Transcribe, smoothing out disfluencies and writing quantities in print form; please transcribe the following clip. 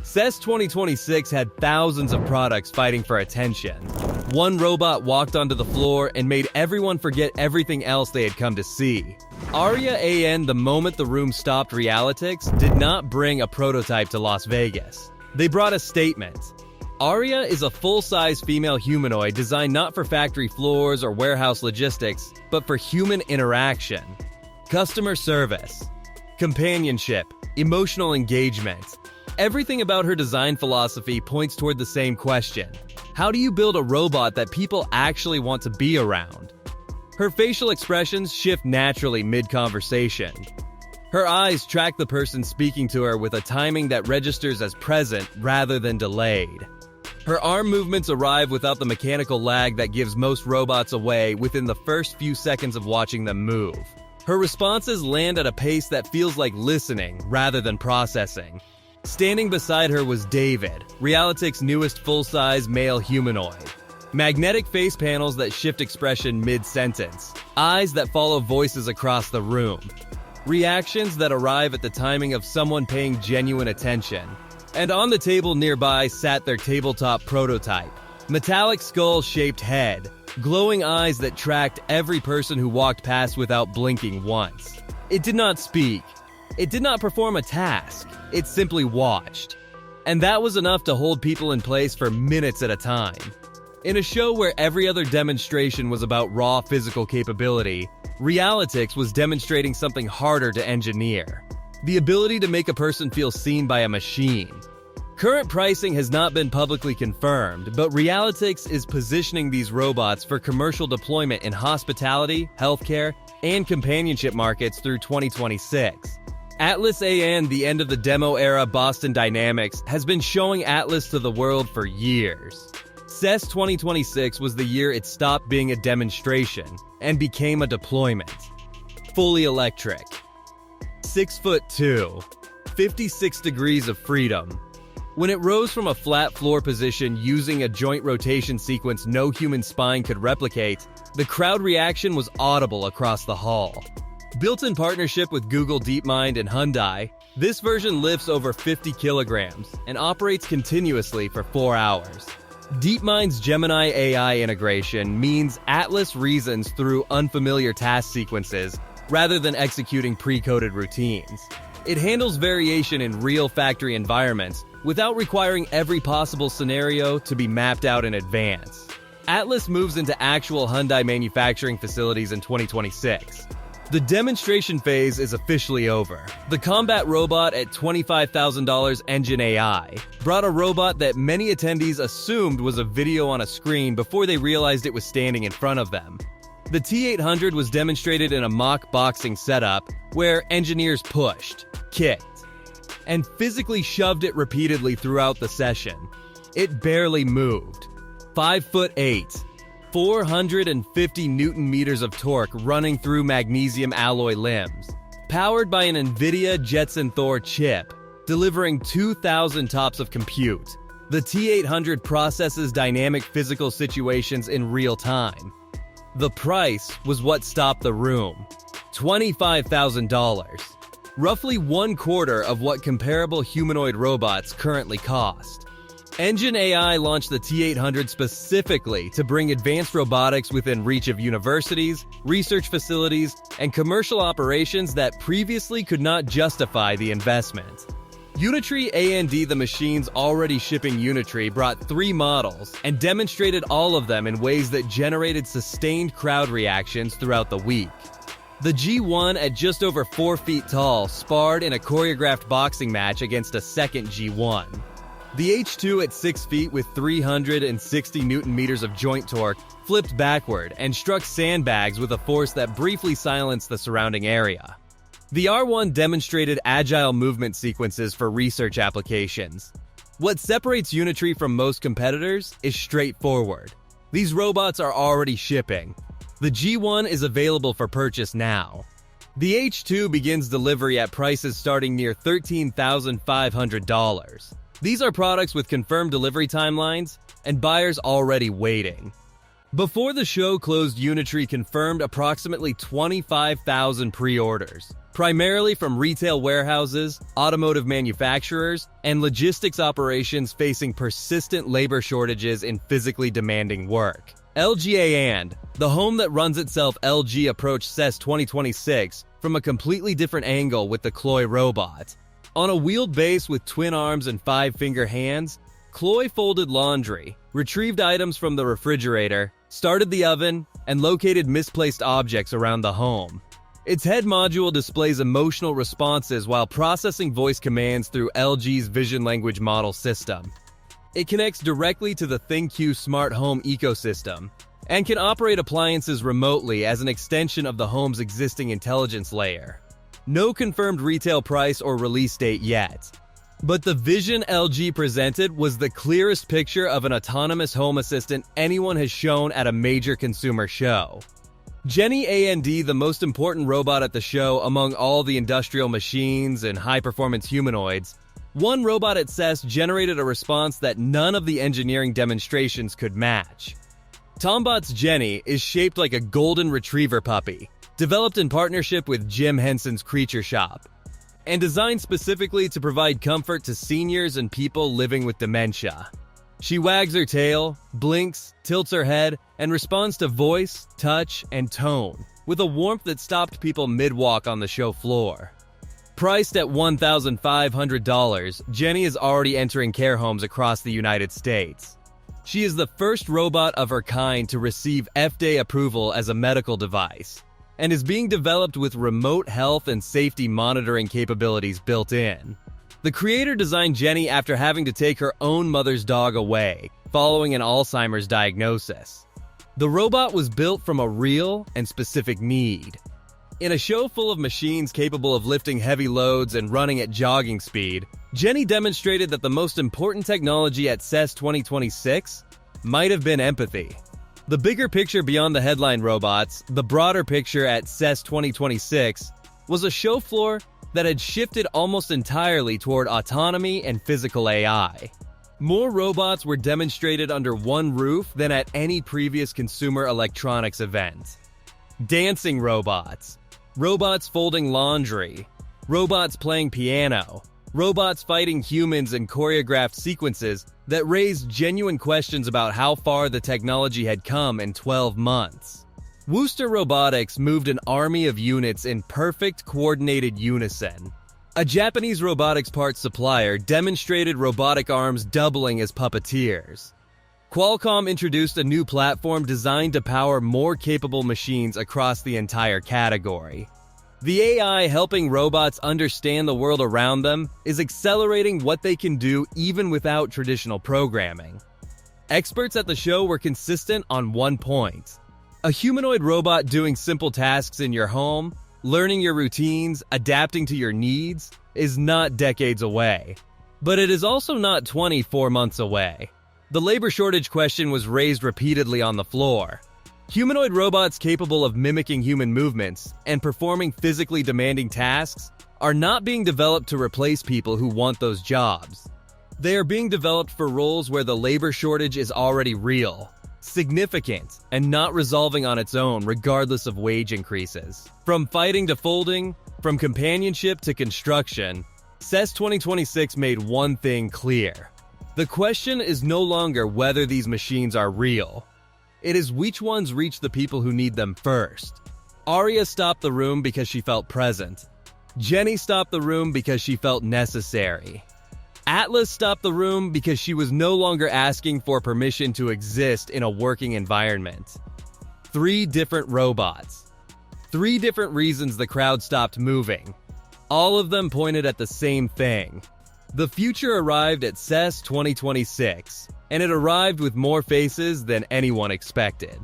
CES 2026 had thousands of products fighting for attention. One robot walked onto the floor and made everyone forget everything else they had come to see. Arya the moment the room stopped Realitics, did not bring a prototype to Las Vegas. They brought a statement. Arya is a full-size female humanoid designed not for factory floors or warehouse logistics, but for human interaction. Customer service, companionship, emotional engagement. Everything about her design philosophy points toward the same question. How do you build a robot that people actually want to be around? Her facial expressions shift naturally mid-conversation. Her eyes track the person speaking to her with a timing that registers as present rather than delayed. Her arm movements arrive without the mechanical lag that gives most robots away within the first few seconds of watching them move. Her responses land at a pace that feels like listening rather than processing. Standing beside her was David, Realitics' newest full-size male humanoid. Magnetic face panels that shift expression mid-sentence. Eyes that follow voices across the room. Reactions that arrive at the timing of someone paying genuine attention. And on the table nearby sat their tabletop prototype. Metallic skull-shaped head. Glowing eyes that tracked every person who walked past without blinking once. It did not speak. It did not perform a task. It simply watched. And that was enough to hold people in place for minutes at a time. In a show where every other demonstration was about raw physical capability, Realitics was demonstrating something harder to engineer. The ability to make a person feel seen by a machine. Current pricing has not been publicly confirmed, but Realitics is positioning these robots for commercial deployment in hospitality, healthcare, and companionship markets through 2026. Atlas the end of the demo era Boston Dynamics, has been showing Atlas to the world for years. CES 2026 was the year it stopped being a demonstration and became a deployment. Fully electric. 6'2", 56 degrees of freedom. When it rose from a flat floor position using a joint rotation sequence no human spine could replicate, the crowd reaction was audible across the hall. Built in partnership with Google DeepMind and Hyundai, this version lifts over 50 kilograms and operates continuously for 4 hours. DeepMind's Gemini AI integration means Atlas reasons through unfamiliar task sequences rather than executing pre-coded routines. It handles variation in real factory environments without requiring every possible scenario to be mapped out in advance. Atlas moves into actual Hyundai manufacturing facilities in 2026. The demonstration phase is officially over. The combat robot at $25,000 Engine AI brought a robot that many attendees assumed was a video on a screen before they realized it was standing in front of them. The T800 was demonstrated in a mock boxing setup where engineers pushed, kicked, and physically shoved it repeatedly throughout the session. It barely moved. 5'8", 450 Newton-meters of torque running through magnesium alloy limbs. Powered by an NVIDIA Jetson Thor chip, delivering 2,000 TOPS of compute. The T800 processes dynamic physical situations in real time. The price was what stopped the room. $25,000. Roughly 1/4 of what comparable humanoid robots currently cost. Engine AI launched the T800 specifically to bring advanced robotics within reach of universities, research facilities, and commercial operations that previously could not justify the investment. Unitree the machines already shipping Unitree brought 3 models and demonstrated all of them in ways that generated sustained crowd reactions throughout the week. The G1 at just over 4 feet tall sparred in a choreographed boxing match against a second G1. The H2 at 6 feet with 360 Newton-meters of joint torque flipped backward and struck sandbags with a force that briefly silenced the surrounding area. The R1 demonstrated agile movement sequences for research applications. What separates Unitree from most competitors is straightforward. These robots are already shipping. The G1 is available for purchase now. The H2 begins delivery at prices starting near $13,500. These are products with confirmed delivery timelines and buyers already waiting. Before the show closed, Unitree confirmed approximately 25,000 pre-orders, primarily from retail warehouses, automotive manufacturers, and logistics operations facing persistent labor shortages in physically demanding work. LGA and the home that runs itself LG approached CES 2026 from a completely different angle with the Cloy robot. On a wheeled base with twin arms and 5-finger hands, Cloy folded laundry, retrieved items from the refrigerator, started the oven, and located misplaced objects around the home. Its head module displays emotional responses while processing voice commands through LG's vision language model system. It connects directly to the ThinQ smart home ecosystem and can operate appliances remotely as an extension of the home's existing intelligence layer. No confirmed retail price or release date yet, but the vision LG presented was the clearest picture of an autonomous home assistant anyone has shown at a major consumer show. Jenny and the most important robot at the show among all the industrial machines and high-performance humanoids, one robot at CES generated a response that none of the engineering demonstrations could match. Tombot's Jenny is shaped like a golden retriever puppy, developed in partnership with Jim Henson's Creature Shop, and designed specifically to provide comfort to seniors and people living with dementia. She wags her tail, blinks, tilts her head, and responds to voice, touch, and tone with a warmth that stopped people mid-walk on the show floor. Priced at $1,500, Jenny is already entering care homes across the United States. She is the first robot of her kind to receive FDA approval as a medical device, and is being developed with remote health and safety monitoring capabilities built in. The creator designed Jenny after having to take her own mother's dog away, following an Alzheimer's diagnosis. The robot was built from a real and specific need. In a show full of machines capable of lifting heavy loads and running at jogging speed, Jenny demonstrated that the most important technology at CES 2026 might have been empathy. The bigger picture beyond the headline robots, the broader picture at CES 2026, was a show floor that had shifted almost entirely toward autonomy and physical AI. More robots were demonstrated under one roof than at any previous consumer electronics event. Dancing robots, robots folding laundry, robots playing piano, robots fighting humans in choreographed sequences that raised genuine questions about how far the technology had come in 12 months. Wooster Robotics moved an army of units in perfect coordinated unison. A Japanese robotics parts supplier demonstrated robotic arms doubling as puppeteers. Qualcomm introduced a new platform designed to power more capable machines across the entire category. The AI helping robots understand the world around them is accelerating what they can do even without traditional programming. Experts at the show were consistent on one point. A humanoid robot doing simple tasks in your home, learning your routines, adapting to your needs, is not decades away. But it is also not 24 months away. The labor shortage question was raised repeatedly on the floor. Humanoid robots capable of mimicking human movements and performing physically demanding tasks are not being developed to replace people who want those jobs. They are being developed for roles where the labor shortage is already real, significant, and not resolving on its own regardless of wage increases. From fighting to folding, from companionship to construction, CES 2026 made one thing clear. The question is no longer whether these machines are real. It is which ones reach the people who need them first. Arya stopped the room because she felt present. Jenny stopped the room because she felt necessary. Atlas stopped the room because she was no longer asking for permission to exist in a working environment. 3 different robots. 3 different reasons the crowd stopped moving. All of them pointed at the same thing. The future arrived at CES 2026, and it arrived with more faces than anyone expected.